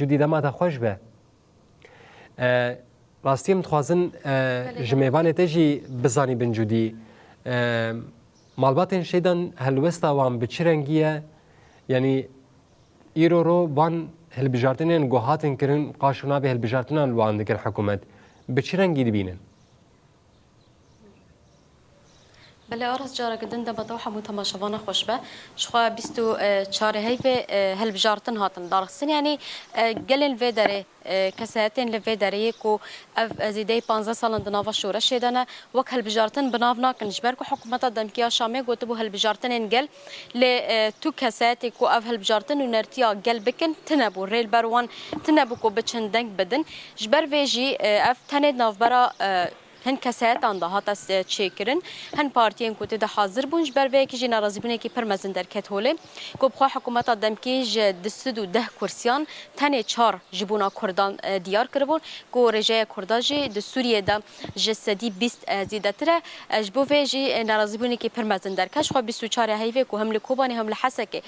جدی دما خوش به راستی متخوازن جمیوان تجی بزانی بن جدی مالباتن شیدن هلوستا وان بچرنگیه یعنی ایرو رو وان هلبجارتنین گوهاتن کرن قاشونا به هلبجارتنان وان دکر حکومت بچرنگی دبینن بله آرز جارا گدن دم بطوحة متماشبانة خوش به شخوا بیستو چاره هی به هلبجارتن هاتن دارخسن یعنی گلن و داره کساتین لوی داره کو زیده 15 سال دناوا شورش شدنه وک هلبجارتن بناف ناکن جبر کو حکومت دمکیا شامه گوت بو هلبجارتن انگل ل تو کساتی کو اف هلبجارتن ونرتیا گل بکن تنبو ریل بروان تنبو کو بچندنگ بدن جبر ویجی اف تند ناف برا هن کسات آن ده هات چیکرن هن پارتیان کوته ده حاضر بونج بر وی کی ناراضی بونه کی پرمزن در کتوله کو بخوا حکومت آدم کی ج دسد و ده کرسیان تنه 4 جبونا کردان دیار کربون کو رجای کرداجی د سوریه ده جسدی 20 زیدتره اجبو وی جی ناراضی بونه کی پرمزن در کش خو 24 هیوی کو هم لکوبانی هم لحسکه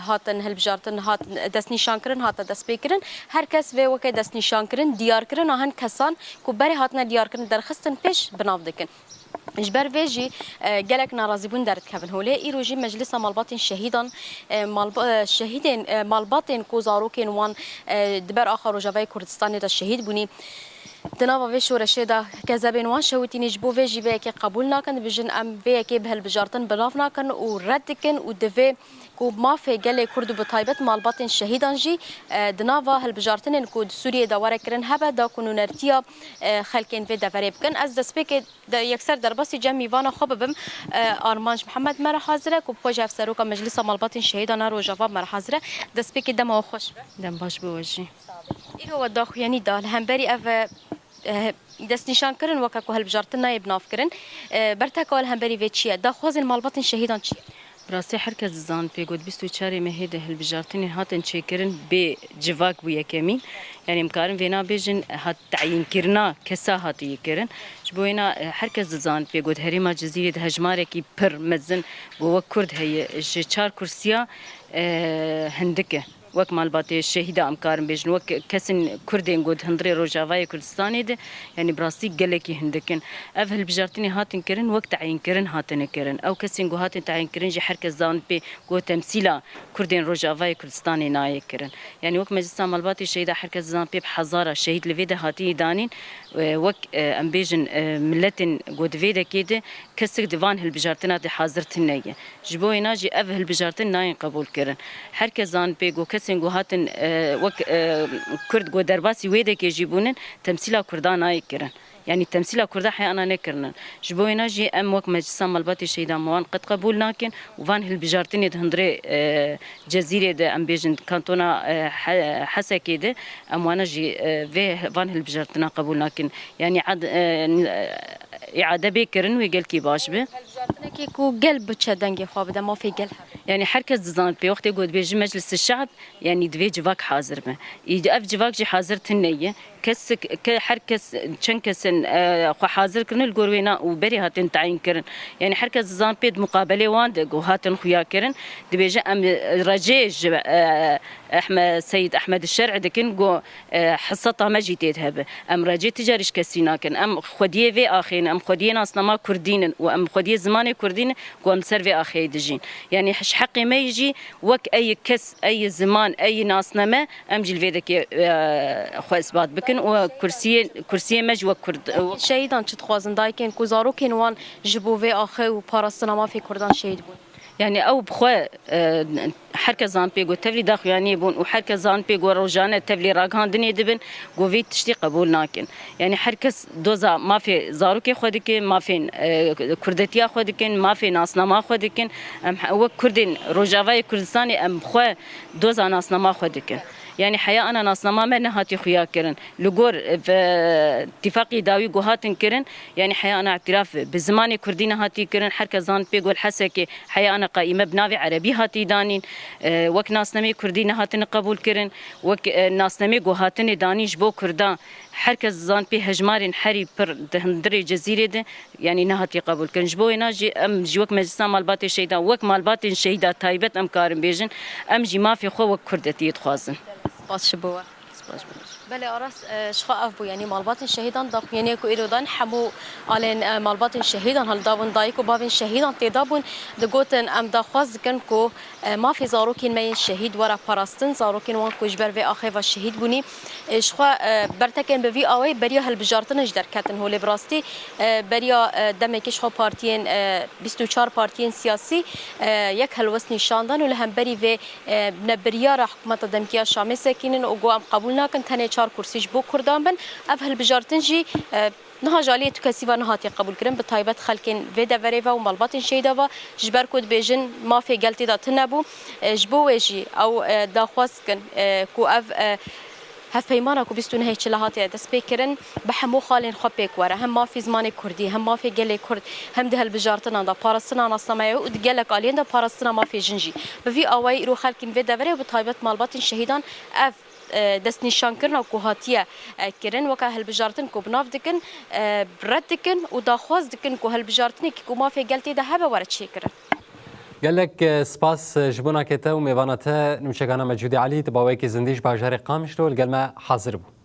هاتن هلبجارتن هات دس نشان کرن هات دس بیکرن هر کس وی وک دس نشان کرن دیار کرن هن کسان کو بری هاتن دیار کرن در خستن پیش بناف دکن جبر ویجی گلک ناراضی بون درد کبن هوله ایروجی مجلس مالباتین شهیدان شهیدین مالباتین کوزاروکین وان دبر آخر و جوای کردستان دا شهید بونی دناوا وی شورشه دا کذبین وان شوتی نجبو ویجی وی که قبول نکن بجن ام وی که بهل بجارتن بناف نکن و رد کن و دوی کو مافی گله کرد و بتایبت مالباتین شهیدان جی دناوا هل بجارتن کو سوریه دواره کرن هبه دا کنونرتیا خلکین وی دواره بکن از دسپیک یکسر در باسی جمعی وانا خوب بم آرمانج محمد مر حاضره کو پوج افسرو کا مجلس مالباتین شهیدان رو جواب مر حاضره دسپیک دم خوش دم باش بوجی ایرو داخ یعنی دال همبری اف دست نشان کرن وکا کو هل بجارتن نایب ناف کرن برتکال همبری وی چیه دا خوازن مالباتین شهیدان چیه براستی هرکس زان پیگود 24 مهده هلبجارتنی هاتن چیکرن به جواک بو یکمی یعنی مکارن وینا بیجن هات تعیین کرنا کسا هاتی کرن جبوینا هرکس زان پیگود هریما جزیره هجماره کی پر مزن بو کرد هي چار کرسیا هندکه وک مالباتی شهید امکارم بیشن وک کسین کردین گود هندری روجاوای کردستانی ده یعنی براستی گلکی هندکن اف هلبجارتنی هاتن کرن وقت تعیین کرن هاتن کرن او کسین گو هاتن تعیین کرن جی هرکس زان پی گو تمثیلا کردین روجاوای کردستانی نای کرن یعنی وک مجلس مالباتی شهید هرکس زان پی بحزاره شهید لویده هاتی دانین وک ام بیشن ملتن گود ویده کیده کسک دیوان هلبجارتنا ده حاضر تنیه جبوینا جی اف هلبجارتن نای قبول کرن هرکس زان پی گو کسین گو هاتن وک کرد گو درباسی ویده که جیبونن تمثیل کردان نای کرن يعني تمثيل كردا حي أنا نكرنا جبوينا جي أم وك مجلس مالباتي شيدا موان قد قبول ناكن وفان هالبجارتني هندري جزيرة ده أم بيجن كانتونا حسكي ده أم وانا جي في فان هالبجارتنا قبول ناكن يعني عاد إعادة بكرن ويقال كي باش به هلبجارتنا كي كو قلب تشدنجي خواب ده ما في قلب يعني حركة زان في وقت يقول بيجي مجلس الشعب يعني دوي جواك حاضر به يجي أف جواك جي حاضر تنية كس كحركة شنكسن خو حاضر كرن الجوروينا وبري هاتن تعين كرن يعني حركة زان بيد مقابلة واند وهاتن خويا كرن دبيجي أم رجيج أحمد سيد أحمد الشرع دكن جو حصتها ما جيتيت هبه أم رجيت تجارش كسينا كن أم خديه في آخين أم خديه ناس ما كردين وأم خديه زمان كردين جو أم سر في آخي دجين يعني حقي ما يجي وك أي كس أي زمان أي ناس نما أم جل في ذكي خو إثبات بكن وكرسي مج وكرد شهيدان تخوازن دايكن كوزارو كنوان جبو في آخي وبارستنا ما في كردان شهيد بون يعني أو بخوا حركة زان بيجو تفلي داخل يعني بون وحركة زان بيجو روجانة تفلي راجان دنيا دبن قوي تشتي قبول ناكن يعني حركة دوزا ما في زاروكي خودكين ما في كردتيا خودكين ما في ناسنا ما خودكين هو كردين روجاوي كردستاني أم بخوا دوزا ناسنا ما خودكين يعني حياة أنا ناس ما منها هاتي خيا كرن لجور في اتفاقي داوي جوهاتن كرن يعني حياة أنا اعتراف بزمان كردينا هاتي كرن حركة زان بيقول حسكي حياة أنا قائمة بناوي عربي هاتي دانين وك ناس نمي كردينا هاتن قبول كرن وك ناس نمي جوهاتن دانيش بو كردان حركة زان بي هجمارين حري بر هندري جزيرة ده يعني نهاتي قبول كرن جبوي ناجي أم جوك مجلس مالباتي شيدا وك مالباتي شيدا تايبت أم كارم بيجن أم جي ما في خو وك كردتي يتخازن باش بوا بله آراس شخا أف بو يعني مالبات الشهيدان داق يعني كو إيرودان حمو على مالبات الشهيدان هل دابون دايكو بابن شهيدان تدابون دقوتن أم داخواز كن كو ما في زاروكين مين شهيد ورا باراستن زاروكين وان كوجبر في آخر الشهيد بني شخا برتكن بفي أوي بريا هل بجارتن إجدر كاتن هو لبراستي بريا دمكش خو بارتين 24 بارتين سياسي يك هالوسني شاندان ولهم بري في نبريا حكومة دمكيا شامي ساكنين وقوام قبولنا كنت هني 4 كرسيش بو كردان بن افهل بجارتنجي نها جاليه تكسيفا نهاتي قبول كرن بطايبت خلكن فيدا فريفا ومالباتن شيدافا جبر كود بيجن ما في قلتي دا تنبو جبو ويجي او داخواسكن كو اف هف پیمانا کو بیستون هیچ لحاتی دست بکرن به همو خالین خواب بکوره هم ما في زمان کردی هم ما في گله کرد هم ده البجارتنا دا پارستنا ناسنامه و گله قالین دا پارستنا ما في جنجی به في اوای رو خلکن وی دوره و طایبت مالباتن شهیدان اف دست نشان کرنا کو هاتیه کرن وکه هالبجارتن کو بناف دکن برد دکن و داخواز دکن کو هالبجارتنی کو ما في گلتی ده هبه ورد چی کرن قال لك سباس جبونا كتا وميفانتا نمشي كان مجهودي علي تباويكي زنديش باجاري قامشلو قال ما حاضر بو